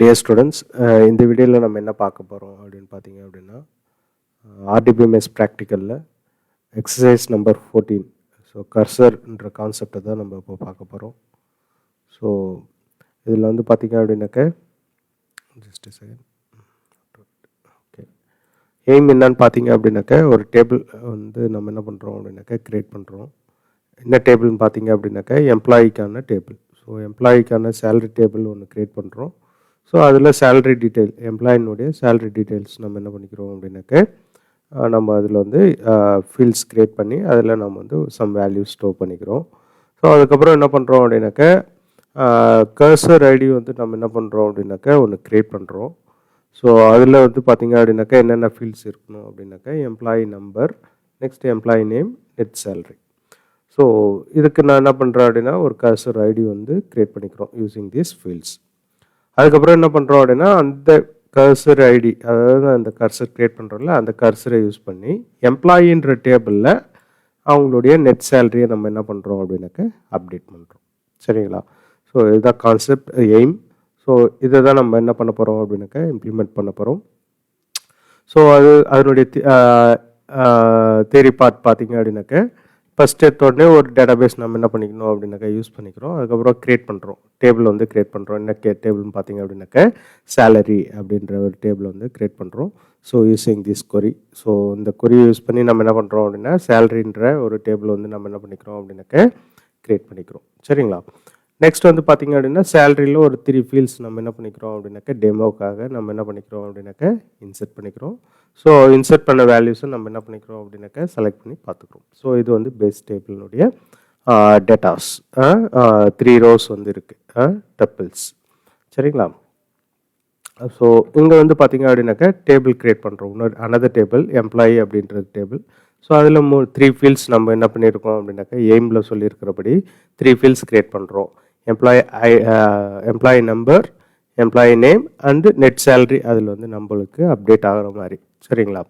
Dear students, இந்த வீடியோவில் நம்ம என்ன பார்க்க போகிறோம் அப்படின்னு பார்த்தீங்க அப்படின்னா ஆர்டிபிஎம்எஸ் ப்ராக்டிக்கலில் எக்ஸசைஸ் நம்பர் 14. ஸோ கர்சர்ன்ற கான்செப்டை தான் நம்ம இப்போ பார்க்க போகிறோம். ஸோ இதில் வந்து பார்த்தீங்க அப்படின்னாக்க ஜஸ்ட் செகண்ட். ஓகே, எய்ம் என்னன்னு பார்த்தீங்க அப்படின்னாக்க ஒரு டேபிள் வந்து நம்ம என்ன பண்ணுறோம் அப்படின்னாக்க க்ரியேட் பண்ணுறோம். என்ன டேபிள்னு பார்த்தீங்க அப்படின்னாக்க எம்ப்ளாயிக்கான டேபிள். ஸோ எம்ப்ளாயிக்கான சேலரி டேபிள் ஒன்று க்ரியேட் பண்ணுறோம். ஸோ அதில் சேலரி டீட்டெயில், எம்ப்ளாயினுடைய சேலரி டீட்டெயில்ஸ் நம்ம என்ன பண்ணிக்கிறோம் அப்படின்னாக்க நம்ம அதில் வந்து ஃபீல்ட்ஸ் க்ரியேட் பண்ணி அதில் நம்ம வந்து சம் வேல்யூஸ் ஸ்டோர் பண்ணிக்கிறோம். ஸோ அதுக்கப்புறம் என்ன பண்ணுறோம் அப்படின்னாக்க கர்சர் ஐடி வந்து நம்ம என்ன பண்ணுறோம் அப்படின்னாக்க ஒன்று க்ரியேட் பண்ணுறோம். ஸோ அதில் வந்து பார்த்திங்க அப்படின்னாக்கா என்னென்ன ஃபீல்ட்ஸ் இருக்கணும் அப்படின்னாக்கா employee number, next employee name, net salary. So இதுக்கு நான் என்ன பண்ணுறேன் அப்படின்னா ஒரு கர்சர் ஐடி வந்து க்ரியேட் பண்ணிக்கிறோம் யூஸிங் தீஸ் ஃபீல்ட்ஸ். அதுக்கப்புறம் என்ன பண்ணுறோம் அப்படின்னா அந்த கர்சர் ஐடி, அதாவது அந்த கர்சர் க்ரியேட் பண்ணுறோம்ல அந்த கர்சரை யூஸ் பண்ணி எம்ப்ளாயின்ற டேபிளில் அவங்களுடைய நெட் சேலரியை நம்ம என்ன பண்ணுறோம் அப்படின்னாக்க அப்டேட் பண்ணுறோம். சரிங்களா? ஸோ இதுதான் கான்செப்ட், எய்ம். ஸோ இதை தான் நம்ம என்ன பண்ண போகிறோம் அப்படின்னாக்க இம்ப்ளிமெண்ட் பண்ண போகிறோம். ஸோ அதனுடைய தியரி பார்ட் பார்த்தீங்க அப்படின்னாக்க ஃபஸ்ட் எடுத்தோடனே ஒரு டேட்டாபேஸ் நம்ம என்ன பண்ணிக்கணும் அப்படின்னாக்கா யூஸ் பண்ணிக்கிறோம். அதுக்கப்புறம் க்ரியேட் பண்ணுறோம், டேபிள் வந்து க்ரியேட் பண்ணுறோம். என்ன டேபிள்னு பார்த்தீங்க அப்படின்னாக்க சேலரி அப்படின்ற ஒரு டேபிள் வந்து க்ரியேட் பண்ணுறோம். So using this query. So இந்த கொரியை யூஸ் பண்ணி நம்ம என்ன பண்ணுறோம் அப்படின்னா சேலரின்ற ஒரு டேபிள் வந்து நம்ம என்ன பண்ணிக்கிறோம் அப்படின்னாக்க க்ரியேட் பண்ணிக்கிறோம். சரிங்களா? நெக்ஸ்ட் வந்து பார்த்திங்க அப்படின்னா சேலரியில் ஒரு 3 ஃபீல்ட்ஸ் நம்ம என்ன பண்ணிக்கிறோம் அப்படின்னாக்க டெமோக்காக நம்ம என்ன பண்ணிக்கிறோம் அப்படின்னாக்க இன்சர்ட் பண்ணிக்கிறோம். ஸோ இன்சர்ட் பண்ண வேல்யூஸை நம்ம என்ன பண்ணிக்கிறோம் அப்படின்னாக்க செலக்ட் பண்ணி பார்த்துக்கிறோம். ஸோ இது வந்து பேஸ் டேபிளினுடைய டேட்டாஸ். 3 rows வந்து இருக்குது, டப்பிள்ஸ். சரிங்களா? ஸோ இங்கே வந்து பார்த்திங்க அப்படின்னாக்க டேபிள் க்ரியேட் பண்ணுறோம். இன்னொரு அனதர் டேபிள் எம்ப்ளாயி அப்படின்றது டேபிள். ஸோ அதில் 3 ஃபீல்ட்ஸ் நம்ம என்ன பண்ணியிருக்கோம் அப்படின்னாக்கா எய்மில் சொல்லியிருக்கிறபடி 3 ஃபீல்ட்ஸ் க்ரியேட் பண்ணுறோம். Employee number, employee name and net salary அதில் வந்து நம்மளுக்கு அப்டேட் ஆகிற மாதிரி. சரிங்களா?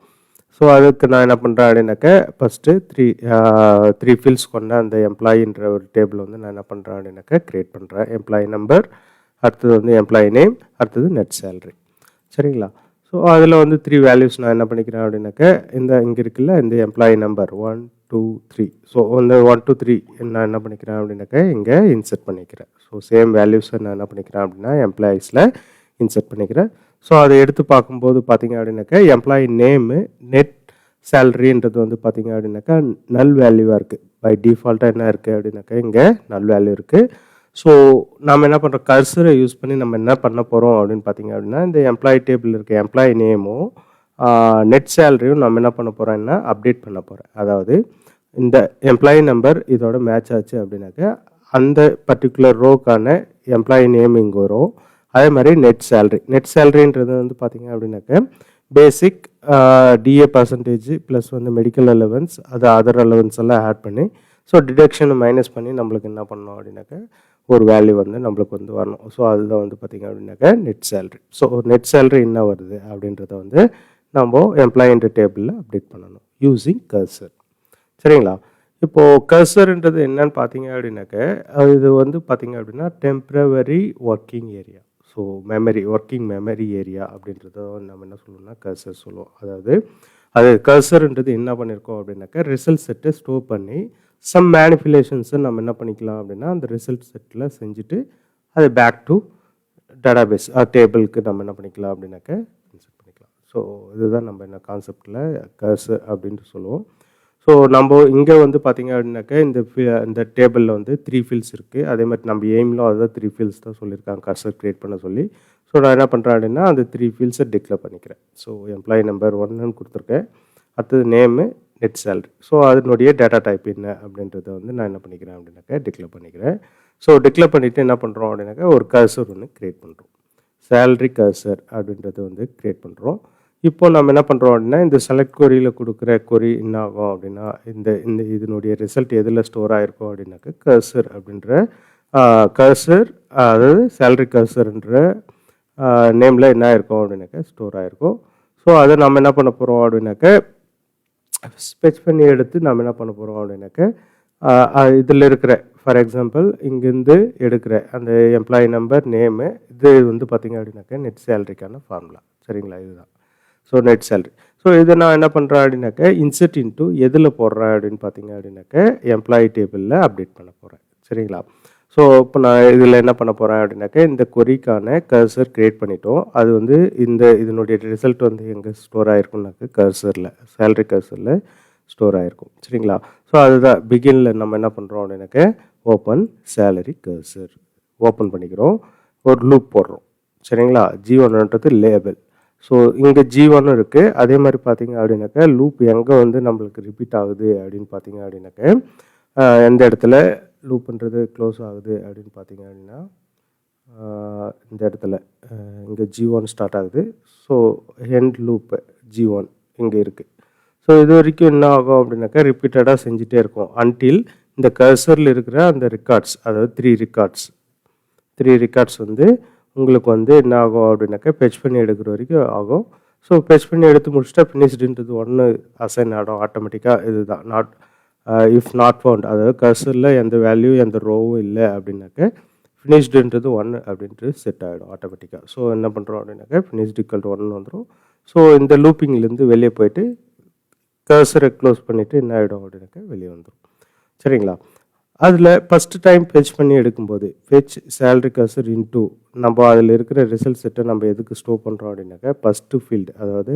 ஸோ அதுக்கு நான் என்ன பண்ணுறேன் அப்படின்னாக்க ஃபஸ்ட்டு 3 ஃபீல்ட்ஸ் கொண்ட அந்த எம்ப்ளாயின்ற ஒரு டேபிள் வந்து நான் என்ன பண்ணுறேன் அப்படின்னாக்க க்ரியேட் பண்ணுறேன். எம்ப்ளாயி நம்பர், அடுத்தது வந்து எம்ப்ளாயி நேம், அடுத்தது நெட் சேலரி. சரிங்களா? ஸோ அதில் வந்து 3 வேல்யூஸ் நான் என்ன பண்ணிக்கிறேன் அப்படின்னாக்க இங்கே இருக்குல்ல இந்த எம்ப்ளாயி நம்பர் 1 2 3. ஸோ இந்த 1 2 3 நான் என்ன பண்ணிக்கிறேன் அப்படின்னாக்க இங்கே இன்சர்ட் பண்ணிக்கிறேன். ஸோ சேம் வேல்யூஸை நான் என்ன பண்ணிக்கிறேன் அப்படின்னா எம்ப்ளாயீஸில் இன்சர்ட் பண்ணிக்கிறேன். ஸோ அதை எடுத்து பார்க்கும்போது பார்த்திங்க அப்படின்னாக்க எம்ப்ளாயி நேமு, நெட் சேலரின்றது வந்து பார்த்திங்க அப்படின்னாக்கா நல் வேல்யூவாக இருக்குது. பை டிஃபால்ட்டாக என்ன இருக்குது அப்படின்னாக்கா இங்கே நல் வேல்யூ இருக்குது. ஸோ நம்ம என்ன பண்ணுறோம், கர்சரை யூஸ் பண்ணி நம்ம என்ன பண்ண போகிறோம் அப்படின்னு பார்த்தீங்க அப்படின்னா இந்த எம்ப்ளாயி டேபிள் இருக்க எம்ப்ளாயி நேமும் நெட் சேலரியும் நம்ம என்ன பண்ண போகிறோம்னா அப்டேட் பண்ண போகிறேன். அதாவது இந்த எம்ப்ளாயி நம்பர் இதோட மேட்ச் ஆச்சு அப்படின்னாக்க அந்த பர்டிகுலர் ரோக்கான எம்ப்ளாயி நேம் இங்கே வரும். அதே மாதிரி நெட் சேலரின்றது வந்து பார்த்திங்க அப்படின்னாக்க பேசிக் டிஏ பர்சன்டேஜ் ப்ளஸ் வந்து மெடிக்கல் அலவன்ஸ், அது அதர் அலவன்ஸ் எல்லாம் ஆட் பண்ணி ஸோ டிடக்ஷனை மைனஸ் பண்ணி நம்மளுக்கு என்ன பண்ணணும் அப்படின்னாக்க ஒரு வேல்யூ வந்து நம்மளுக்கு வந்து வரணும். ஸோ அதுதான் வந்து பார்த்திங்க அப்படின்னாக்க net salary. So net salary என்ன வருது அப்படின்றத வந்து நம்ம எம்ப்ளாயின்ற டேபிளில் அப்டேட் பண்ணணும் யூஸிங் கர்சர். சரிங்களா? இப்போது கர்சர்ன்றது என்னன்னு பார்த்தீங்க அப்படின்னாக்க இது வந்து பார்த்திங்க அப்படின்னா temporary working area. So working memory area அப்படின்றத நம்ம என்ன சொல்லணும்னா கர்சர் சொல்லுவோம். அதாவது அது கர்சர்ன்றது என்ன பண்ணியிருக்கோம் அப்படின்னாக்க ரிசல்ட் செட்டை ஸ்டோர் பண்ணி சம் மேனிப்புலேஷன்ஸை நம்ம என்ன பண்ணிக்கலாம் அப்படின்னா அந்த ரிசல்ட் செட்டில் செஞ்சுட்டு அது பேக் டு டேட்டாபேஸ் டேபிளுக்கு நம்ம என்ன பண்ணிக்கலாம் அப்படின்னாக்க இன்சர்ட் பண்ணிக்கலாம். ஸோ இதுதான் நம்ம என்ன கான்செப்டில் கர்சர் அப்படின்ட்டு சொல்லுவோம். ஸோ நம்ம இங்கே வந்து பார்த்திங்க அப்படின்னாக்க இந்த டேபிளில் வந்து 3 ஃபீல்ட்ஸ் இருக்குது. அதே மாதிரி நம்ம எய்மில் அதுதான் 3 ஃபீல்ட்ஸ் தான் சொல்லியிருக்காங்க கர்சர் க்ரியேட் பண்ண சொல்லி. ஸோ நான் என்ன பண்ணுறேன் அப்படின்னா அந்த 3 ஃபீல்ட்ஸை டிக்ளேர் பண்ணிக்கிறேன். ஸோ எம்ப்ளாயி நம்பர் 1ன்னு கொடுத்துருக்கேன், அடுத்தது நேமு, நெட் சேலரி. ஸோ அதனுடைய டேட்டா டைப் என்ன அப்படின்றத வந்து நான் என்ன பண்ணிக்கிறேன் அப்படின்னாக்க டிக்ளேர் பண்ணிக்கிறேன். ஸோ டிக்ளேர் பண்ணிவிட்டு என்ன பண்ணுறோம் அப்படின்னாக்கா ஒரு கர்சர் ஒன்று க்ரியேட் பண்ணுறோம். சேலரி கர்சர் அப்படின்றத வந்து க்ரியேட் பண்ணுறோம். இப்போ நம்ம என்ன பண்ணுறோம் அப்படின்னா இந்த செலக்ட் கொரியில் கொடுக்குற கொரி என்ன ஆகும் அப்படின்னா இந்த இதனுடைய ரிசல்ட் எதில் ஸ்டோர் ஆகிருக்கும் அப்படின்னாக்க கர்சர் அப்படின்ற கர்சர், அதாவது சேலரி கர்சர்ன்ற நேமில் என்ன ஆயிருக்கும் அப்படின்னாக்க ஸ்டோர் ஆகிருக்கும். ஸோ அதை நம்ம என்ன பண்ண போகிறோம் அப்படின்னாக்க ஸ்பெச் பண்ணி எடுத்து நம்ம என்ன பண்ண போகிறோம் அப்படின்னாக்க இதில் இருக்கிற ஃபார் எக்ஸாம்பிள் இங்கேருந்து எடுக்கிற அந்த எம்ப்ளாயி நம்பர் நேமு இது வந்து பார்த்திங்க அப்படின்னாக்கா நெட் சேலரிக்கான ஃபார்முலா. சரிங்களா, இதுதான். So net salary. ஸோ இதை நான் என்ன பண்ணுறேன் அப்படின்னாக்கா இன்செர்ட் இன்ட்டு எதில் போடுறேன் அப்படின்னு பார்த்தீங்க அப்படின்னாக்கா எம்ப்ளாயி டேபிளில் அப்டேட் பண்ண போகிறேன். சரிங்களா. ஸோ இப்போ நான் இதில் என்ன பண்ண போகிறேன் அப்படின்னாக்கா இந்த கொரிக்கான கர்சர் க்ரியேட் பண்ணிட்டோம். அது வந்து இதனுடைய ரிசல்ட் வந்து எங்கே ஸ்டோர் ஆகிருக்கும்னாக்கா கர்சரில், சேலரி கர்சரில் ஸ்டோர் ஆகிருக்கும். சரிங்களா. ஸோ அதுதான் பிகினில் நம்ம என்ன பண்ணுறோம் அப்படின்னாக்கா ஓப்பன் சேலரி கர்சர் ஓப்பன் பண்ணிக்கிறோம், ஒரு லூப் போடுறோம். சரிங்களா. G1ன்றது லேபிள். ஸோ இங்கே G1 இருக்குது. அதே மாதிரி பார்த்தீங்க அப்படின்னாக்கா லூப் எங்கே வந்து நம்மளுக்கு ரிப்பீட் ஆகுது அப்படின்னு பார்த்தீங்க அப்படின்னாக்கா எந்த இடத்துல லூப்புன்றது க்ளோஸ் ஆகுது அப்படின்னு பார்த்தீங்க அப்படின்னா இந்த இடத்துல இங்கே G1 ஸ்டார்ட் ஆகுது. ஸோ எண்ட் லூப்பு G1 இங்கே இருக்குது. ஸோ இது வரைக்கும் என்ன ஆகும் அப்படின்னாக்கா ரிப்பீட்டடாக செஞ்சுட்டே இருக்கும் அன்டில் இந்த கர்சரில் இருக்கிற அந்த ரெக்கார்ட்ஸ், அதாவது 3 ரெக்கார்ட்ஸ் வந்து உங்களுக்கு வந்து என்ன ஆகும் அப்படின்னாக்கா பெச் பண்ணி எடுக்கிற வரைக்கும் ஆகும். ஸோ பெச் பண்ணி எடுத்து முடிச்சுட்டா ஃபினிஷ்டுன்றது ஒன்று அசைன் ஆகிடும் ஆட்டோமேட்டிக்காக. இதுதான் நாட் இஃப் நாட் ஃபவுண்ட், அதாவது கர்சரில் எந்த வேல்யூ எந்த ரோவும் இல்லை அப்படின்னாக்கா ஃபினிஷ்டுன்றது 1 அப்படின்ட்டு செட் ஆகிடும் ஆட்டோமேட்டிக்காக. ஸோ என்ன பண்ணுறோம் அப்படின்னாக்கா ஃபினிஷ்டு ஈக்குவல் டு 1 வந்துடும். ஸோ இந்த லூப்பிங்லேருந்து வெளியே போயிட்டு கர்சரை க்ளோஸ் பண்ணிவிட்டு என்ன ஆகிடும் அப்படின்னாக்கா வெளியே வந்துடும். சரிங்களா. அதில் ஃபஸ்ட்டு டைம் ஃபெச் பண்ணி எடுக்கும்போது ஃபெச் சேலரி கர்சர் இன்டூ நம்ம அதில் இருக்கிற ரிசல்ட் செட்டை நம்ம எதுக்கு ஸ்டோர் பண்ணுறோம் அப்படின்னாக்கா ஃபஸ்ட்டு ஃபீல்டு, அதாவது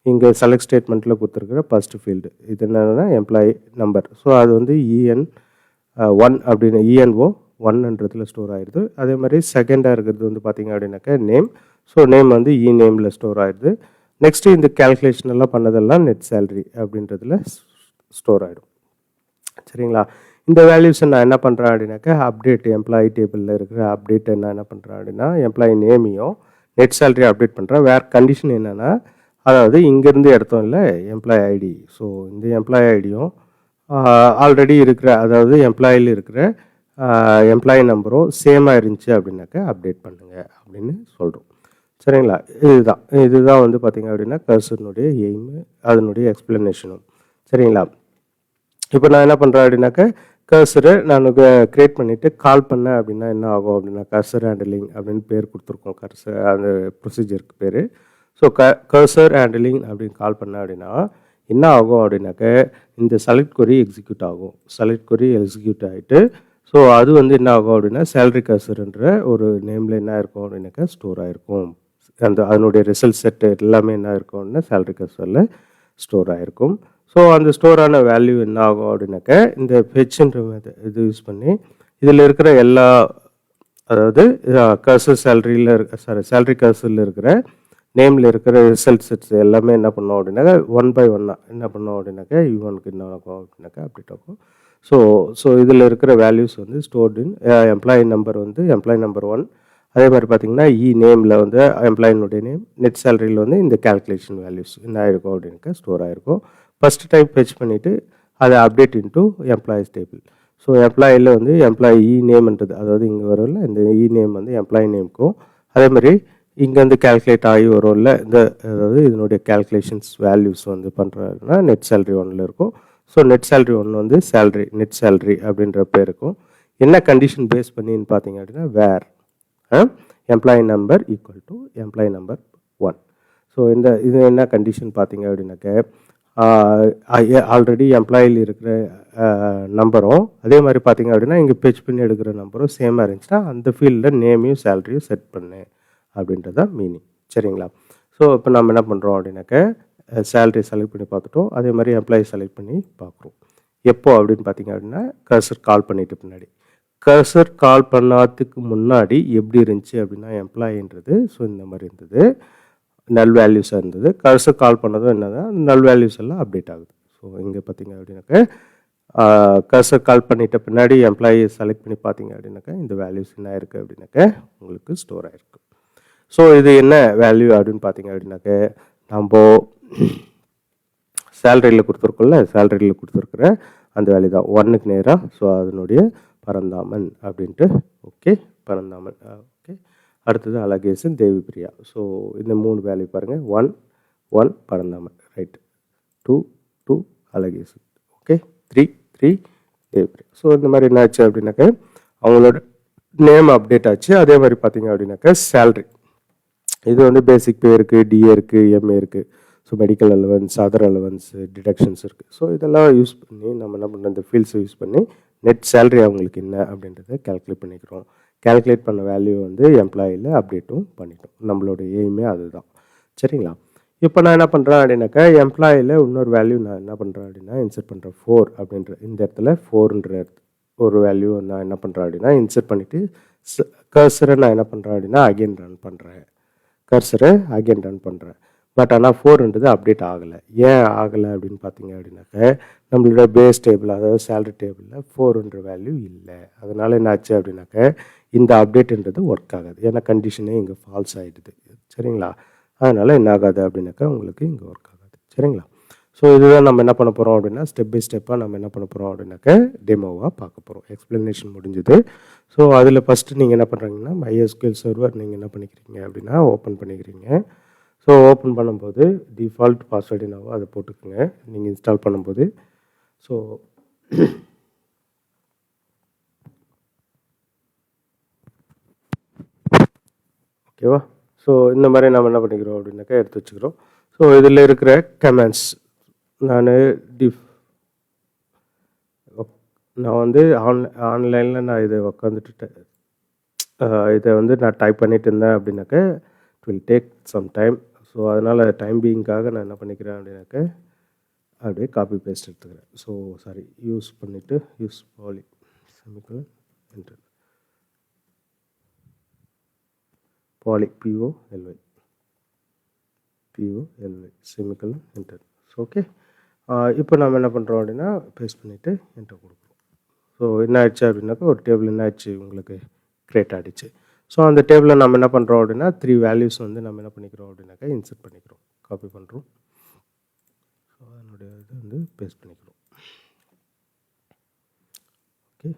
இங்கே செலக்ட் ஸ்டேட்மெண்ட்டில் கொடுத்துருக்குற ஃபஸ்ட்டு ஃபீல்டு இது என்னென்னா எம்ப்ளாயி நம்பர். ஸோ அது வந்து EN1 அப்படின்னு ENO 1ன்றதுல ஸ்டோர் ஆகிடுது. அதே மாதிரி செகண்டாக இருக்கிறது வந்து பார்த்திங்க அப்படின்னாக்கா நேம். ஸோ நேம் வந்து நேமில் ஸ்டோர் ஆகிடுது. நெக்ஸ்ட்டு இந்த கேல்குலேஷன் எல்லாம் பண்ணதெல்லாம் நெட் சேலரி அப்படின்றதுல ஸ்டோர் ஆகிடும். சரிங்களா. இந்த வேல்யூஸை நான் என்ன பண்ணுறேன் அப்படின்னாக்கா அப்டேட் எம்ப்ளாயி டேபிளில் இருக்கிற அப்டேட்டை நான் என்ன பண்ணுறேன் அப்படின்னா எம்ப்ளாயி நேமையும் நெட் சேலரி அப்டேட் பண்ணுறேன். வேறு கண்டிஷன் என்னென்னா, அதாவது இங்கேருந்து எடுத்தோம் இல்லை எம்ப்ளாயி ஐடி. ஸோ இந்த எம்ப்ளாயி ஐடியும் ஆல்ரெடி இருக்கிற, அதாவது எம்ப்ளாயில் இருக்கிற எம்ப்ளாயி நம்பரும் சேமாக இருந்துச்சு அப்படின்னாக்கா அப்டேட் பண்ணுங்கள் அப்படின்னு சொல்கிறோம். சரிங்களா. இதுதான் வந்து பார்த்திங்க அப்படின்னா கர்சர்னுடைய எய்மு, அதனுடைய எக்ஸ்ப்ளனேஷனும். சரிங்களா. இப்போ நான் என்ன பண்ணுறேன் அப்படின்னாக்கா கர்சரை நான் க்ரியேட் பண்ணிவிட்டு கால் பண்ணேன் அப்படின்னா என்ன ஆகும் அப்படின்னா கர்சர் ஹேண்டலிங் அப்படின்னு பேர் கொடுத்துருக்கோம். கர்சர் அந்த ப்ரொசீஜருக்கு பேர். ஸோ கர்சர் ஹேண்டலிங் அப்படின்னு கால் பண்ணேன் அப்படின்னா என்ன ஆகும் அப்படின்னாக்கா இந்த செலக்ட் கொரி எக்ஸிக்யூட் ஆகும். செலக்ட் கொரி எக்ஸிக்யூட் ஆகிட்டு ஸோ அது வந்து என்ன ஆகும் அப்படின்னா சேலரி கர்சர்ன்ற ஒரு நேமில் என்ன இருக்கும் அப்படின்னாக்கா ஸ்டோர் ஆகிருக்கும். அதனுடைய ரிசல்ட் செட்டு எல்லாமே என்ன இருக்கும் அப்படின்னா சேலரி கர்சரில் ஸ்டோர் ஆகிருக்கும். ஸோ அந்த ஸ்டோரான வேல்யூ என்ன ஆகும் அப்படின்னாக்கா இந்த ஃபெச்ன்ற இது யூஸ் பண்ணி இதில் இருக்கிற எல்லா, அதாவது கர்சர் சேலரி கர்சரில் இருக்கிற நேமில் இருக்கிற ரிசல்ட் செட்ஸ் எல்லாமே என்ன பண்ணோம் அப்படின்னாக்கா 1 by 1 என்ன பண்ணோம் அப்படின்னாக்கா U1க்கு என்ன ஆகும் அப்படின்னாக்கா அப்டேட் ஆகும். ஸோ இதில் இருக்கிற வேல்யூஸ் வந்து ஸ்டோர்டு இன் எம்ப்ளாயி நம்பர் வந்து எம்ப்ளாயி நம்பர் 1. அதே மாதிரி பார்த்திங்கன்னா நேமில் வந்து எம்ப்ளாயினுடைய நேம், நெட் சேலரியில் வந்து இந்த கேல்குலேஷன் வேல்யூஸ் என்ன ஆகிருக்கும் அப்படின்னாக்கா ஸ்டோர் ஆகிருக்கும். ஃபஸ்ட்டு டைம் ஃபெச் பண்ணிவிட்டு அதை update into employees table. So எம்ப்ளாயில் வந்து எம்ப்ளாயி நேம்ன்றது, அதாவது இங்கே வரும்ல இந்த நேம் வந்து எம்ப்ளாயி நேமுக்கும், அதே மாதிரி இங்கேருந்து கேல்குலேட் ஆகி வரும்ல இந்த, அதாவது இதனுடைய கேல்குலேஷன்ஸ் வேல்யூஸ் வந்து பண்ணுறதுனா நெட் சேலரி 1ல் இருக்கும். ஸோ நெட் சேலரி 1 வந்து நெட் சேலரி அப்படின்ற பேர் இருக்கும். என்ன கண்டிஷன் பேஸ் பண்ணின்னு பார்த்தீங்க அப்படின்னா where employee number equal to employee number 1. So இது என்ன கண்டிஷன் பார்த்தீங்க அப்படின்னாக்க ஆல்ரெடி எம்ப்ளாயில் இருக்கிற நம்பரும் அதே மாதிரி பார்த்தீங்க அப்படின்னா இங்கே பெச் பண்ணி எடுக்கிற நம்பரும் சேமாக இருந்துச்சுன்னா அந்த ஃபீல்டில் நேமையும் சேலரியும் செட் பண்ணு அப்படின்றதான் மீனிங். சரிங்களா. ஸோ இப்போ நம்ம என்ன பண்ணுறோம் அப்படின்னாக்க சேலரி செலக்ட் பண்ணி பார்த்துட்டோம். அதே மாதிரி எம்ப்ளாயி செலக்ட் பண்ணி பார்க்குறோம். எப்போ அப்படின்னு பார்த்தீங்க அப்படின்னா கர்சர் கால் பண்ணிட்டு பின்னாடி. கர்சர் கால் பண்ணாததுக்கு முன்னாடி எப்படி இருந்துச்சு அப்படின்னா எம்ப்ளாயின்றது ஸோ இந்த மாதிரி இருந்தது, நல் வேல்யூஸாக இருந்தது. கர்சர் கால் பண்ணதும் என்னதான் நல் வேல்யூஸ் எல்லாம் அப்டேட் ஆகுது. ஸோ இங்கே பார்த்தீங்க அப்படின்னாக்க கர்சர் கால் பண்ணிட்ட பின்னாடி எம்ப்ளாயி செலக்ட் பண்ணி பார்த்தீங்க அப்படின்னாக்கா இந்த வேல்யூஸ் என்ன ஆயிருக்கு அப்படின்னாக்க உங்களுக்கு ஸ்டோர் ஆகிருக்கு. ஸோ இது என்ன வேல்யூ அப்படின்னு பார்த்தீங்க அப்படின்னாக்க நம்ம சேலரியில் கொடுத்துருக்கோம்ல, சேலரியில் கொடுத்துருக்குற அந்த வேல்யூ தான் 1க்கு நேராக. ஸோ அதனுடைய பரந்தாமன் அப்படின்ட்டு ஓகே பரந்தாமன் ஓகே. அடுத்தது அழகேசன் தேவி பிரியா. ஸோ இந்த 3 வேல்யூ பாருங்கள், 1 Paranthaman right, 2 Azhagesan okay, 3 so இந்த மாதிரி என்ன ஆச்சு அப்படின்னாக்க அவங்களோட நேம் அப்டேட் ஆச்சு. அதே மாதிரி பார்த்தீங்க அப்படின்னாக்க சேல்ரி, இது வந்து பேசிக் பே இருக்குது, டிஏ இருக்குது, எம்ஏ இருக்குது. So medical allowance, other allowance, deductions இருக்குது. ஸோ இதெல்லாம் யூஸ் பண்ணி நம்ம என்ன பண்ணுறோம், இந்த ஃபீல்ட்ஸை யூஸ் பண்ணி நெட் சேல்ரி அவங்களுக்கு என்ன அப்படின்றத கேல்குலேட் பண்ணிக்கிறோம். கேல்குலேட் பண்ண வேல்யூ வந்து எம்ப்ளாயியில் அப்டேட்டும் பண்ணிட்டோம். நம்மளோட எய்மே அதுதான். சரிங்களா? இப்போ நான் என்ன பண்ணுறேன் அப்படின்னாக்கா எம்ப்ளாயியில் இன்னொரு வேல்யூ நான் என்ன பண்ணுறேன் அப்படின்னா இன்சர்ட் பண்ணுறேன். 4 அப்படின்ற இந்த இடத்துல 4ன்ற ஒரு வேல்யூ நான் என்ன பண்ணுறேன் அப்படின்னா இன்சர்ட் பண்ணிவிட்டு கர்சரை நான் என்ன பண்ணுறேன் அப்படின்னா அகெயின் ரன் பண்ணுறேன். கர்சரை அகெயின் ரன் பண்ணுறேன். பட் ஆனால் 4ன்றது அப்டேட் ஆகலை. ஏன் ஆகலை அப்படின்னு பார்த்தீங்க அப்படின்னாக்க நம்மளோட பேஸ் டேபிள், அதாவது சேலரி டேபிளில் 4ன்ற வேல்யூ இல்லை. அதனால் என்ன ஆச்சு அப்படின்னாக்க இந்த அப்டேட்டுன்றது ஒர்க் ஆகாது. ஏன்னா கண்டிஷனே இங்கே ஃபால்ஸ் ஆகிடுது. சரிங்களா? அதனால் என்ன ஆகாது அப்படின்னாக்கா உங்களுக்கு இங்கே ஒர்க் ஆகாது. சரிங்களா? ஸோ இதுதான் நம்ம என்ன பண்ண போகிறோம் அப்படின்னா ஸ்டெப் பை ஸ்டெப்பாக நம்ம என்ன பண்ண போகிறோம் அப்படின்னாக்க டெமோவாக பார்க்க போகிறோம். எக்ஸ்ப்ளனேஷன் முடிஞ்சுது. ஸோ அதில் ஃபஸ்ட்டு நீங்கள் என்ன பண்ணுறீங்கன்னா MySQL சர்வர் நீங்கள் என்ன பண்ணிக்கிறீங்க அப்படின்னா ஓப்பன் பண்ணிக்கிறீங்க. ஸோ ஓப்பன் பண்ணும்போது டிஃபால்ட் பாஸ்வேர்டு என்னவோ அதை போட்டுக்கோங்க நீங்கள் இன்ஸ்டால் பண்ணும்போது. ஸோ ஓகேவா? ஸோ இந்த மாதிரி நம்ம என்ன பண்ணிக்கிறோம் அப்படின்னாக்கா எடுத்து வச்சுக்கிறோம். ஸோ இதில் இருக்கிற கமெண்ட்ஸ் நான் வந்து ஆன்லைனில் நான் இதை உட்காந்துட்டு இதை வந்து நான் டைப் பண்ணிட்டு இருந்தேன் அப்படின்னாக்க it will take some time. So அதனால் டைம் பீயிங்காக நான் என்ன பண்ணிக்கிறேன் அப்படின்னாக்க அப்படியே காப்பி பேஸ்ட் எடுத்துக்கிறேன். ஸோ சாரி யூஸ் பண்ணிவிட்டு use poly semicolon enter poly POLY semicolon enter. Okay, இப்போ நம்ம என்ன பண்ணுறோம் அப்படின்னா பேஸ்ட் பண்ணிவிட்டு என்டர் கொடுக்குறோம். ஸோ என்ன ஆயிடுச்சு அப்படின்னாக்கா ஒரு டேபிள் என்ன ஆயிடுச்சு உங்களுக்கு க்ரியேட் ஆகிடுச்சு. ஸோ அந்த டேபிளில் நம்ம என்ன பண்ணுறோம் அப்படின்னா 3 வேல்யூஸ் வந்து நம்ம என்ன பண்ணிக்கிறோம் அப்படின்னாக்கா இன்சர்ட் பண்ணிக்கிறோம். காப்பி பண்ணுறோம். ஸோ அதனுடைய இது வந்து பேஸ்ட் பண்ணிக்கிறோம். ஓகே,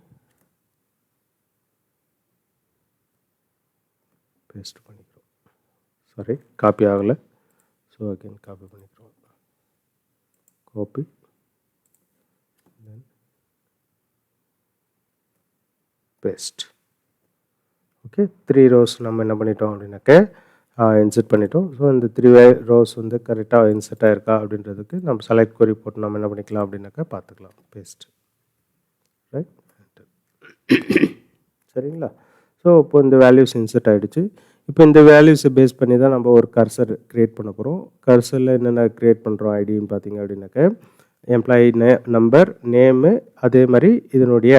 பேஸ்ட் பண்ணிக்கிறோம். சாரி காப்பி ஆகலை. ஸோ அகெயின் காப்பி பண்ணிக்கிறோம். காப்பி தென் பேஸ்ட். ஓகே, 3 rows நம்ம என்ன பண்ணிட்டோம் அப்படின்னாக்க இன்சர்ட் பண்ணிட்டோம். ஸோ இந்த 3 rows வந்து கரெக்டாக இன்சர்ட் ஆகிருக்கா அப்படின்றதுக்கு நம்ம செலக்ட் கொரி போட்டு நம்ம என்ன பண்ணிக்கலாம் அப்படின்னாக்கா பார்த்துக்கலாம். Paste right. சரிங்களா? ஸோ இப்போ இந்த வேல்யூஸ் இன்சர்ட் ஆகிடுச்சு. இப்போ இந்த வேல்யூஸை பேஸ் பண்ணி தான் நம்ம ஒரு கர்சர் க்ரியேட் பண்ண போகிறோம். கர்சரில் என்னென்ன க்ரியேட் பண்ணுறோம் ஐடின்னு பார்த்தீங்க அப்படின்னாக்க எம்ப்ளாயி நம்பர், நேமு, அதே மாதிரி இதனுடைய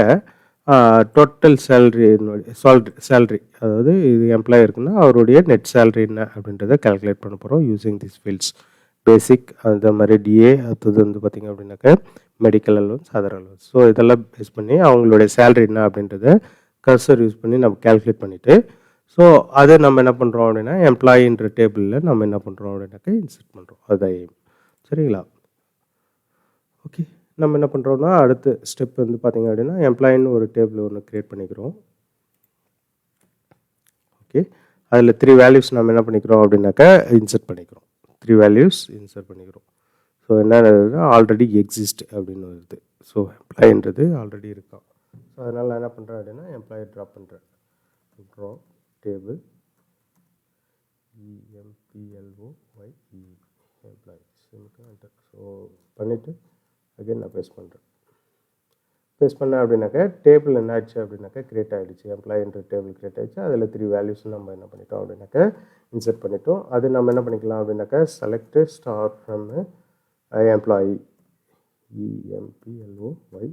டோட்டல் சேல்ரி, அதாவது இது எம்ப்ளாயி இருக்குன்னா அவருடைய நெட் சேல்ரி என்ன அப்படின்றத கால்குலேட் பண்ண போகிறோம் யூஸிங் திஸ் ஃபீல்ட்ஸ். பேசிக் அந்த மாதிரி டிஏ, அடுத்தது வந்து பார்த்திங்க அப்படின்னாக்க medical allowance, other allowance. So இதெல்லாம் பேஸ் பண்ணி அவங்களுடைய சேல்ரி என்ன அப்படின்றத கர்சர் யூஸ் பண்ணி நம்ம கால்குலேட் பண்ணிவிட்டு ஸோ அதை நம்ம என்ன பண்ணுறோம் அப்படின்னா எம்ப்ளாயின்ற டேபிளில் நம்ம என்ன பண்ணுறோம் அப்படின்னாக்கா இன்சர்ட் பண்ணுறோம். அதுதான் எய்ம். சரிங்களா? ஓகே, நம்ம என்ன பண்ணுறோம்னா அடுத்த ஸ்டெப் வந்து பார்த்திங்க அப்படின்னா எம்ப்ளாயின்னு ஒரு டேபிள் ஒன்று க்ரியேட் பண்ணிக்கிறோம். ஓகே, அதில் 3 வேல்யூஸ் நம்ம என்ன பண்ணிக்கிறோம் அப்படின்னாக்கா இன்சர்ட் பண்ணிக்கிறோம். 3 வேல்யூஸ் இன்சர்ட் பண்ணிக்கிறோம். ஸோ என்ன ஆல்ரெடி எக்ஸிஸ்ட் அப்படின்னு வருது. ஸோ எம்ப்ளாயின்றது ஆல்ரெடி இருக்கான். ஸோ அதனால் நான் என்ன பண்ணுறேன் அப்படின்னா எம்ப்ளாயி ட்ராப் பண்ணுறேன். Draw table EMPLOYE employee. So பண்ணிவிட்டு அகைன் நான் பேஸ்ட் பண்ணுறேன். பேஸ்ட் பண்ணேன் அப்படின்னாக்கா டேபிள் என்ன ஆச்சு அப்படின்னாக்கா க்ரியேட் ஆகிடுச்சு. எம்ப்ளாயின்ற டேபிள் க்ரியேட் ஆகிடுச்சு. அதில் 3 வேல்யூஸ் நம்ம என்ன பண்ணிட்டோம் அப்படின்னாக்கா இன்சர்ட் பண்ணிட்டோம். அது நம்ம என்ன பண்ணிக்கலாம் அப்படின்னாக்கா select star from employee EMPLOYE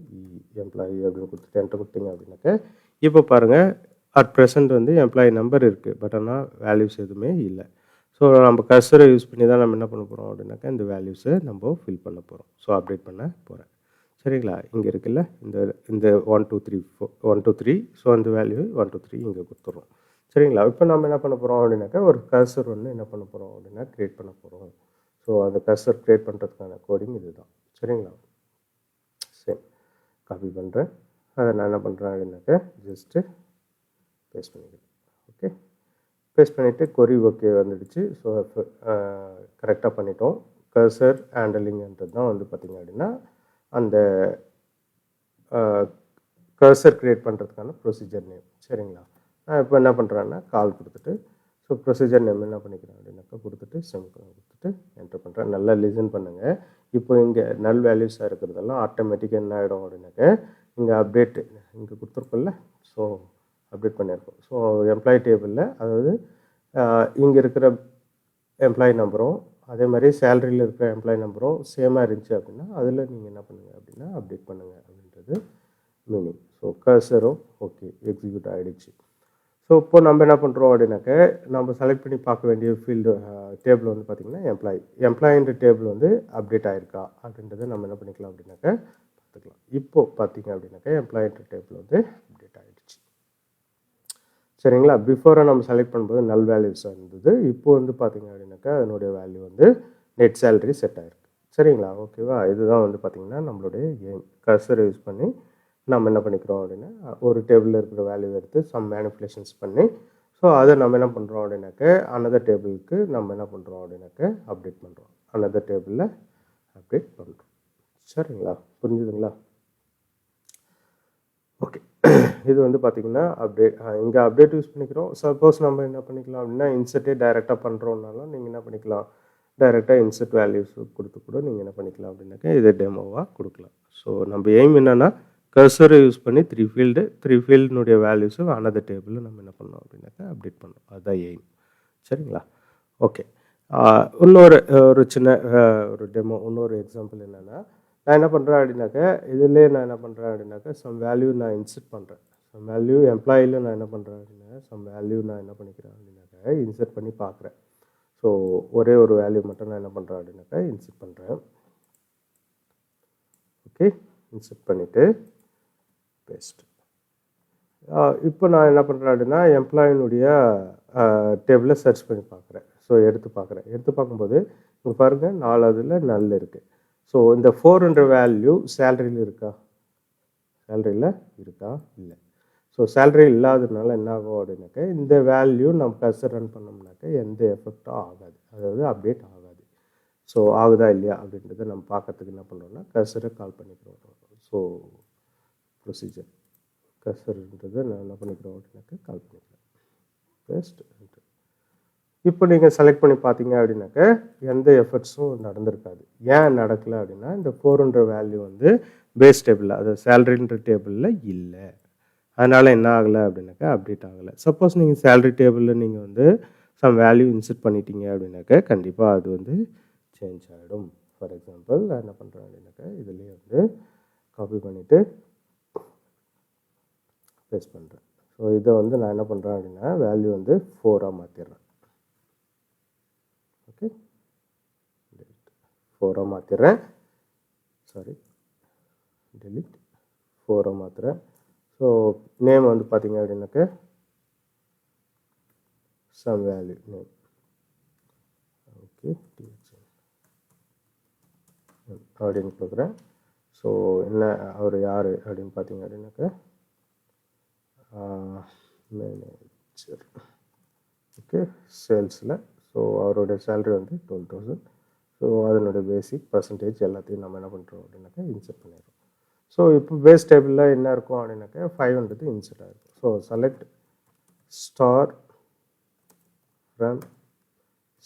employee அப்படின்னு கொடுத்துட்டு என்டர் கொடுத்தீங்க அப்படின்னாக்கா இப்போ பாருங்கள் அட் ப்ரெசென்ட் வந்து எம்ப்ளாயி நம்பர் இருக்குது. பட் ஆனால் வேல்யூஸ் எதுவுமே இல்லை. ஸோ நம்ம கர்சரை யூஸ் பண்ணி தான் நம்ம என்ன பண்ண போகிறோம் அப்படின்னாக்கா இந்த வேல்யூஸை நம்ம ஃபில் பண்ண போகிறோம். ஸோ அப்டேட் பண்ண போகிறேன். சரிங்களா? இங்கே இருக்குல்ல இந்த 1 2 3 1 2 3. ஸோ அந்த வேல்யூ 1 2 3 இங்கே கொடுத்துட்றோம். சரிங்களா? இப்போ நம்ம என்ன பண்ண போகிறோம் அப்படின்னாக்கா ஒரு கர்சர் வந்து என்ன பண்ண போகிறோம் அப்படின்னா க்ரியேட் பண்ண போகிறோம். ஸோ அந்த கர்சர் க்ரியேட் பண்ணுறதுக்கான கோடிங் இதுதான். சரிங்களா? சரி, காப்பி பண்ணுறேன். அதை நான் என்ன பண்ணுறேன் அப்படின்னாக்கா ஜஸ்ட்டு பேஸ்ட் பண்ணிக்கிறேன். ஓகே, பேஸ்ட் பண்ணிவிட்டு கொரி ஓகே வந்துடுச்சு. ஸோ கரெக்டாக பண்ணிட்டோம். கர்சர் ஹேண்டலிங்ன்றது தான் வந்து பார்த்திங்க அப்படின்னா அந்த கர்சர் க்ரியேட் பண்ணுறதுக்கான ப்ரொசீஜர் நேம். சரிங்களா? நான் இப்போ என்ன பண்ணுறேன்னா கால் கொடுத்துட்டு ஸோ ப்ரொசீஜர் நேம் என்ன பண்ணிக்கிறேன் அப்படின்னாக்கா கொடுத்துட்டு செமிகோலன் கொடுத்துட்டு என்டர் பண்ணுறேன். நல்லா லிசன் பண்ணுங்கள். இப்போ இங்கே நல் வேல்யூஸாக இருக்கிறதெல்லாம் ஆட்டோமேட்டிக்காக என்ன ஆகிடும் அப்படின்னாக்க இங்கே அப்டேட்டு இங்கே கொடுத்துருக்கோம்ல, ஸோ அப்டேட் பண்ணியிருக்கோம். ஸோ எம்ப்ளாயி டேபிளில் அதாவது இங்கே இருக்கிற எம்ப்ளாயி நம்பரும் அதே மாதிரி சேலரியில் இருக்கிற எம்ப்ளாயி நம்பரும் சேமாக இருந்துச்சு அப்படின்னா அதில் நீங்கள் என்ன பண்ணுங்கள் அப்படின்னா அப்டேட் பண்ணுங்கள் அப்படின்றது மீனிங். ஸோ கர்சரும் ஓகே எக்ஸிக்யூட் ஆகிடுச்சு. ஸோ இப்போ நம்ம என்ன பண்ணுறோம் அப்படின்னாக்க நம்ம செலக்ட் பண்ணி பார்க்க வேண்டிய ஃபீல்டு டேபிள் வந்து பார்த்திங்கன்னா எம்ப்ளாயின்ற டேபிள் வந்து அப்டேட் ஆகிருக்கா அப்படின்றத நம்ம என்ன பண்ணிக்கலாம் அப்படின்னாக்க பார்த்துக்கலாம். இப்போது பார்த்திங்க அப்படின்னாக்கா எம்ப்ளாயின்ற டேபிள் வந்து அப்டேட் ஆகிடுச்சு. சரிங்களா? பிஃபோராக நம்ம செலக்ட் பண்ணும்போது நல் வேல்யூஸாக இருந்தது. இப்போ வந்து பார்த்திங்க அப்படின்னாக்கா அதனுடைய வேல்யூ வந்து நெட் சேலரி செட் ஆகிருக்கு. சரிங்களா? ஓகேவா? இதுதான் வந்து பார்த்திங்கன்னா நம்மளுடைய எய்ம். கர்சர் யூஸ் பண்ணி நம்ம என்ன பண்ணிக்கிறோம் அப்படின்னா ஒரு டேபிளில் இருக்கிற வேல்யூ எடுத்து சம் மேனிப்புலேஷன்ஸ் பண்ணி ஸோ அதை நம்ம என்ன பண்ணுறோம் அப்படின்னாக்க அனதர் டேபிளுக்கு நம்ம என்ன பண்ணுறோம் அப்படின்னாக்க அப்டேட் பண்ணுறோம். அனதர் டேபிளில் அப்டேட் பண்ணுறோம். சரிங்களா? புரிஞ்சுதுங்களா? ஓகே. இது வந்து பார்த்திங்கன்னா அப்டேட் இங்கே அப்டேட் யூஸ் பண்ணிக்கிறோம். சப்போஸ் நம்ம என்ன பண்ணிக்கலாம் அப்படின்னா இன்சர்ட்டே டைரெக்டாக பண்ணுறோம்னாலும் நீங்கள் என்ன பண்ணிக்கலாம் டைரெக்டாக இன்சர்ட் வேல்யூஸ் கொடுத்து கூட நீங்கள் என்ன பண்ணிக்கலாம் அப்படின்னாக்கா இதை டெமோவாக கொடுக்கலாம். ஸோ நம்ம எய்ம் என்னென்னா கர்சரை யூஸ் பண்ணி த்ரீ ஃபீல்டினுடைய வேல்யூஸும் அனதர் டேபிளில் நம்ம என்ன பண்ணோம் அப்படின்னாக்கா அப்டேட் பண்ணோம். அதுதான் எய்ம். சரிங்களா? ஓகே. இன்னொரு ஒரு சின்ன ஒரு டெமோ இன்னொரு எக்ஸாம்பிள் என்னென்னா நான் என்ன பண்ணுறேன் அப்படின்னாக்கா இதிலே நான் என்ன பண்ணுறேன் அப்படின்னாக்கா சம் வேல்யூ நான் இன்சர்ட் பண்ணுறேன். சம் வேல்யூ எம்ப்ளாயியில் நான் என்ன பண்ணுறேன் அப்படின்னா சம் வேல்யூ நான் என்ன பண்ணிக்கிறேன் அப்படின்னாக்கா இன்சர்ட் பண்ணி பார்க்குறேன். ஸோ ஒரே ஒரு வேல்யூ மட்டும் நான் என்ன பண்ணுறேன் அப்படின்னாக்கா இன்சர்ட் பண்ணுறேன். ஓகே. இன்சர்ட் பண்ணிவிட்டு பேஸ்ட். இப்போ நான் என்ன பண்ணுறேன் அப்படின்னா எம்ப்ளாயினுடைய டேபிளில் சர்ச் பண்ணி பார்க்குறேன். ஸோ எடுத்து பார்க்கும்போது இங்கே பாருங்கள் 4 நல் இருக்குது. ஸோ இந்த 400 வேல்யூ சேலரியில் இருக்கா? சேலரியில் இருக்கா? இல்லை. ஸோ சேலரி இல்லாததுனால என்ன ஆகும் அப்படின்னாக்கா இந்த வேல்யூ நம்ம கர்சர் ரன் பண்ணோம்னாக்கா எந்த எஃபெக்டும் ஆகாது, அதாவது அப்டேட் ஆகாது. ஸோ ஆகுதா இல்லையா அப்படின்றத நம்ம பார்க்கறதுக்கு என்ன பண்ணுறோம்னா கர்சரை கால் பண்ணிக்கிறோம். ஸோ ப்ரொசீஜர் கர்சர்ன்றதை நான் என்ன பண்ணிக்கிறோம் அப்படின்னாக்கா கால் பண்ணிக்கிறேன். பேஸ்ட். இப்போ நீங்கள் செலக்ட் பண்ணி பார்த்தீங்க அப்படின்னாக்க எந்த எஃபர்ட்ஸும் நடந்திருக்காது. ஏன் நடக்கலை அப்படின்னா இந்த 400 வேல்யூ வந்து பேஸ் டேபிளில் அதாவது சேலரின்ற டேபிளில் இல்லை. அதனால் என்ன ஆகலை அப்படின்னாக்கா அப்டேட் ஆகலை. சப்போஸ் நீங்கள் சேலரி டேபிளில் நீங்கள் வந்து சம் வேல்யூ இன்சர்ட் பண்ணிட்டீங்க அப்படின்னாக்கா கண்டிப்பாக அது வந்து சேஞ்ச் ஆகிடும். ஃபார் எக்ஸாம்பிள் நான் என்ன பண்ணுறேன் அப்படின்னாக்கா இதுலேயே வந்து காப்பி பண்ணிவிட்டு பேஸ்ட் பண்ணுறேன். ஸோ இதை வந்து நான் என்ன பண்ணுறேன் அப்படின்னா வேல்யூ வந்து 4ஆக மாற்றிடுறேன். ஓகே. 4ஆக மாற்றிடுறேன். சாரி, டெலிட் 4ஆக மாற்றுறேன். ஸோ நேம் வந்து பார்த்தீங்க அப்படின்னாக்க சம் வேல்யூ நேம். ஓகே. அப்படின்னு கொடுக்குறேன். ஸோ என்ன அவர் யார் அப்படின்னு பார்த்தீங்க அப்படின்னாக்க மேனேஜர். ஓகே. சேல்ஸில். ஸோ அவருடைய சேலரி வந்து 12,000. ஸோ அதனுடைய பேசிக் பர்சன்டேஜ் எல்லாத்தையும் நம்ம என்ன பண்ணுறோம் அப்படின்னாக்கா இன்சர்ட் பண்ணிடுறோம். ஸோ இப்போ பேஸ் டேபிளில் என்ன இருக்கும் அப்படின்னாக்கா 500 இன்சர்ட் ஆகிருக்கும். So select star from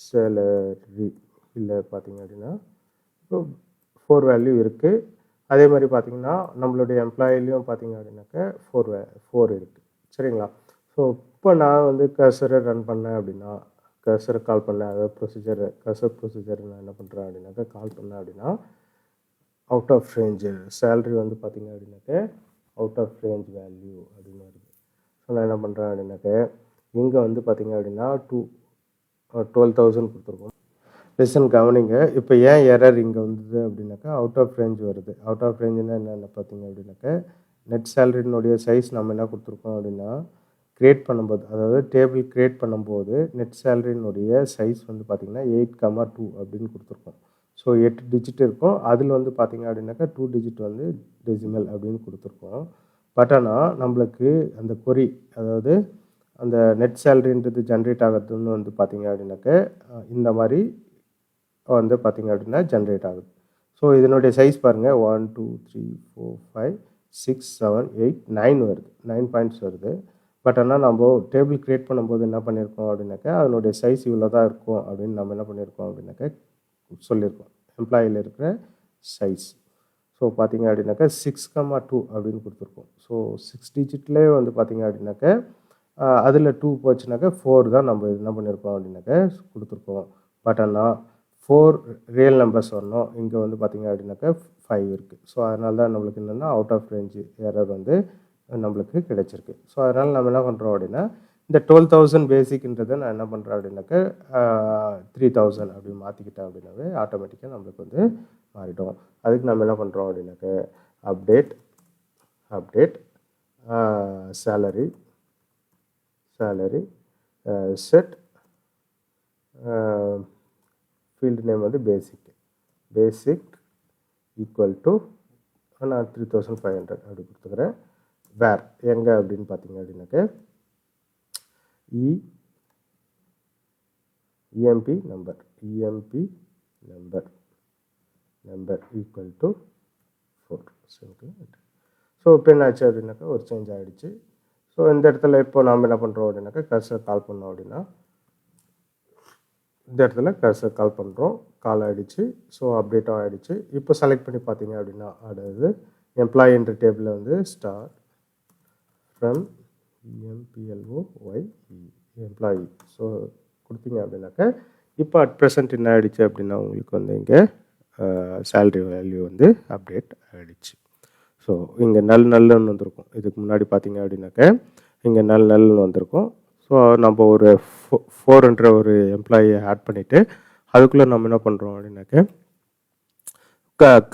salary இல்லை பார்த்தீங்க அப்படின்னா இப்போ 4 வேல்யூ இருக்குது. அதே மாதிரி பார்த்தீங்கன்னா நம்மளுடைய எம்ப்ளாயிலையும் பார்த்தீங்க அப்படின்னாக்கா 4 இருக்குது. சரிங்களா? ஸோ இப்போ நான் வந்து கர்சரை ரன் பண்ணேன் அப்படின்னா கர்சரை கால் பண்ணேன், அதாவது கர்சர் ப்ரொசீஜர் நான் என்ன பண்ணுறேன் அப்படின்னாக்கா கால் பண்ணேன் அப்படின்னா அவுட் ஆஃப் ரேஞ்சு சேலரி வந்து பார்த்தீங்க அப்படின்னாக்க அவுட் ஆஃப் ரேஞ்ச் வேல்யூ அப்படின்னு வருது. ஸோ நான் என்ன பண்ணுறேன் அப்படின்னாக்க இங்கே வந்து பார்த்தீங்க அப்படின்னா 12,000 கொடுத்துருக்கோம். லிசன் கவனிங்க. இப்போ ஏன் எரர் இங்கே வந்தது அப்படின்னாக்கா அவுட் ஆஃப் ரேஞ்ச் வருது. அவுட் ஆஃப் ரேஞ்சுன்னா என்னென்ன பார்த்தீங்க அப்படின்னாக்கா நெட் சேலரினுடைய சைஸ் நம்ம என்ன கொடுத்துருக்கோம் அப்படின்னா க்ரியேட் பண்ணும்போது, அதாவது டேபிள் க்ரியேட் பண்ணும்போது நெட் சேலரினுடைய சைஸ் வந்து பார்த்திங்கன்னா 8,2 அப்படின்னு கொடுத்துருக்கோம். ஸோ 8 டிஜிட் இருக்கும். அதில் வந்து பார்த்திங்க அப்படின்னாக்கா 2 டிஜிட் வந்து டெசிமல் அப்படின்னு கொடுத்துருக்கோம். பட் ஆனால் நம்மளுக்கு அந்த கொரி, அதாவது அந்த நெட் சேலரின்றது ஜென்ரேட் ஆகிறதுன்னு வந்து பார்த்திங்க அப்படின்னாக்கா இந்த மாதிரி வந்து பார்த்திங்க அப்படின்னா ஜென்ரேட் ஆகுது. ஸோ இதனுடைய சைஸ் பாருங்கள் 1 2 3 4 5 6 7 8 9 வருது, 9 பாயிண்ட்ஸ் வருது. பட் ஆனால் நம்ம டேபிள் க்ரியேட் பண்ணும்போது என்ன பண்ணியிருக்கோம் அப்படின்னாக்கா அதனுடைய சைஸ் இவ்வளோ தான் இருக்கும் அப்படின்னு நம்ம என்ன பண்ணியிருக்கோம் அப்படின்னாக்கா சொல்லியிருக்கோம், எம்ப்ளாயில் இருக்கிற சைஸ். ஸோ பார்த்தீங்க அப்படின்னாக்கா 6,2 அப்படின்னு கொடுத்துருக்கோம். ஸோ 6 டிஜிட்லேயே வந்து பார்த்தீங்க அப்படின்னாக்கா அதில் 2 போச்சுனாக்கா 4 தான் நம்ம என்ன பண்ணியிருக்கோம் அப்படின்னாக்கா கொடுத்துருக்கோம். பட் ஆனால் 4 ரியல் நம்பர்ஸ் வரணும், இங்கே வந்து பார்த்தீங்க அப்படின்னாக்கா 5 இருக்குது. ஸோ அதனால தான் நம்மளுக்கு என்னென்னா அவுட் ஆஃப் ரேஞ்சு எரர் வந்து நம்மளுக்கு கிடைச்சிருக்கு. ஸோ அதனால் நம்ம என்ன பண்ணுறோம் அப்படின்னா இந்த 12,000 பேசிக்ன்றதை நான் என்ன பண்ணுறேன் அப்படின்னாக்கா 3,000 அப்படி மாற்றிக்கிட்டேன் அப்படின்னாவே ஆட்டோமேட்டிக்காக நம்மளுக்கு வந்து மாறிடும். அதுக்கு நம்ம என்ன பண்ணுறோம் அப்படின்னாக்கா update salary set field name வந்து பேசிக் ஈக்குவல் டு நான் 3,500 அப்படி கொடுத்துக்கிறேன். வேர் எங்கே அப்படின்னு பார்த்தீங்க அப்படின்னாக்கா இஎம்பி நம்பர் ஈக்குவல் டு 4. ஸோ இப்போ என்ன ஆச்சு அப்படின்னாக்கா ஒரு சேஞ்ச் ஆகிடுச்சு. ஸோ இந்த இடத்துல இப்போ நாம் என்ன பண்ணுறோம் அப்படின்னாக்கா கர்சர் கால் பண்ணோம் அப்படின்னா இந்த இடத்துல கர்சர் கால் பண்ணுறோம், கால் ஆகிடுச்சு. ஸோ அப்டேட்டும் ஆகிடுச்சு. இப்போ செலக்ட் பண்ணி பார்த்தீங்க அப்படின்னா அடுத்தது எம்ப்ளாயி என்ற டேபிளில் வந்து star from EMPLOYE employee so கொடுத்தீங்க அப்படின்னாக்கா இப்போ அட் ப்ரெசன்ட் என்ன ஆகிடுச்சு அப்படின்னா உங்களுக்கு வந்து இங்கே சேல்ரி வேல்யூ வந்து அப்டேட் ஆகிடுச்சு. ஸோ இங்கே நல்லுன்னு வந்திருக்கும். இதுக்கு முன்னாடி பார்த்தீங்க அப்படின்னாக்கா இங்கே நல்லுன்னு வந்திருக்கும். ஸோ நம்ம ஒரு 400 ஒரு எம்ப்ளாயியை ஆட் பண்ணிவிட்டு அதுக்குள்ளே நம்ம என்ன பண்ணுறோம் அப்படின்னாக்கா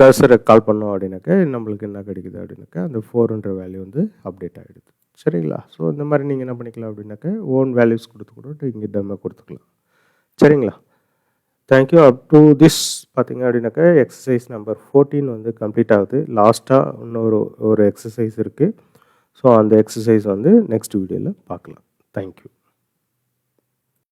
கர்சரை கால் பண்ணோம் அப்படின்னாக்கா நம்மளுக்கு என்ன கிடைக்குது அப்படின்னாக்கா அந்த 400 வேல்யூ வந்து அப்டேட் ஆகிடுது. சரிங்களா? ஸோ இந்த மாதிரி நீங்கள் என்ன பண்ணிக்கலாம் அப்படின்னாக்கா ஓன் வேல்யூஸ் கொடுத்து கூட இங்கே டெமோ கொடுத்துக்கலாம். சரிங்களா? தேங்க்யூ. அப் டு திஸ் பார்த்தீங்க அப்படின்னாக்கா எக்ஸசைஸ் நம்பர் 14 வந்து கம்ப்ளீட் ஆகுது. லாஸ்ட்டாக இன்னொரு எக்ஸசைஸ் இருக்குது. ஸோ அந்த எக்ஸசைஸ் வந்து நெக்ஸ்ட் வீடியோவில் பார்க்கலாம். தேங்க்யூ.